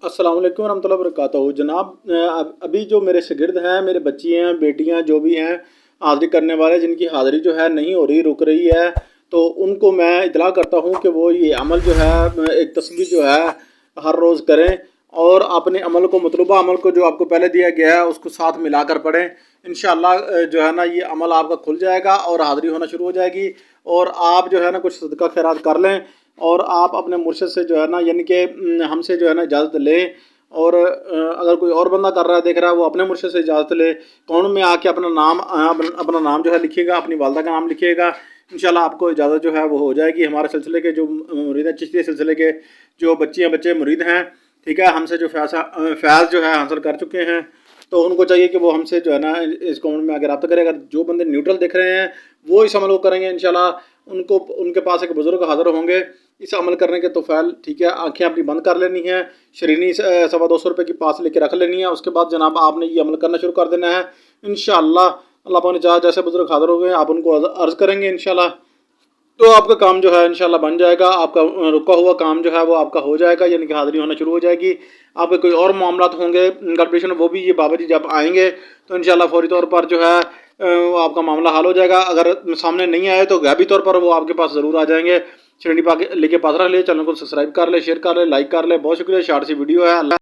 अस्सलाम वालेकुम रहमतुल्लाहि वबरकातुहू जनाब। अभी जो मेरे शागिर्द हैं, मेरे बच्ची हैं, बेटियां जो भी हैं हाज़िरी करने वाले, जिनकी हाज़िरी जो है नहीं हो रही, रुक रही है, तो उनको मैं इतला करता हूँ कि वो ये अमल जो है एक तस्बीह जो है हर रोज़ करें और अपने अमल को मतलूबा अमल को जो आपको पहले दिया गया है उसको साथ मिलाकर पढ़ें। इंशाअल्लाह जो है ना ये अमल आपका खुल जाएगा और हाज़िरी होना शुरू हो जाएगी। और आप जो है ना कुछ सदका खैरात कर लें और आप अपने मुर्शिद से जो है ना यानी कि हमसे जो है ना इजाज़त लें। और अगर कोई और बंदा कर रहा है देख रहा है वो अपने मुर्शिद से इजाज़त ले। कौन में आके अपना नाम जो है लिखिएगा, अपनी वालदा का नाम लिखिएगा। इंशाल्लाह आपको इजाज़त जो है वो हो जाएगी। हमारे सिलसिले के जो मुरीद हैं, चिश्ती सिलसिले के जो बच्चियाँ बच्चे मुरीद हैं, ठीक है, हमसे जो फैज़ जो है हासिल कर चुके हैं, तो उनको चाहिए कि वो हमसे जो है ना इस कमेंट में आगे रब्ता करें। अगर जो बंदे न्यूट्रल देख रहे हैं वो इस अमल को करेंगे इंशाल्लाह उनको उनके पास एक बुज़ुर्ग हाज़िर होंगे इस अमल करने के तोफ़ैल, ठीक है। आंखें अपनी बंद कर लेनी है, शरीनी 225 की पास लेके रख लेनी है। उसके बाद जनाब आपने ये अमल करना शुरू कर देना है। इंशाअल्लाह अल्लाह पाक ने चाहा जैसे बुज़ुर्ग हाज़िर हो गए आप उनको अर्ज़ करेंगे इंशाल्लाह, तो आपका काम जो है इंशाल्लाह बन जाएगा। आपका रुका हुआ काम जो है वो आपका हो जाएगा, यानी कि हाज़िरी होना शुरू हो जाएगी। आपके कोई और मामलात होंगे गड़बड़ेशन, वो भी ये बाबा जी जब आएंगे तो इंशाल्लाह फ़ौरी तौर पर जो है वो आपका मामला हल हो जाएगा। अगर सामने नहीं आए तो गैबी तौर पर वो आपके पास ज़रूर आ जाएंगे। श्रेणी पा के लेके पास रख ले, चैनल को सब्सक्राइब कर ले, शेयर कर ले, लाइक कर ले। बहुत शुक्रिया। शार्ट सी वीडियो है। अल्लाह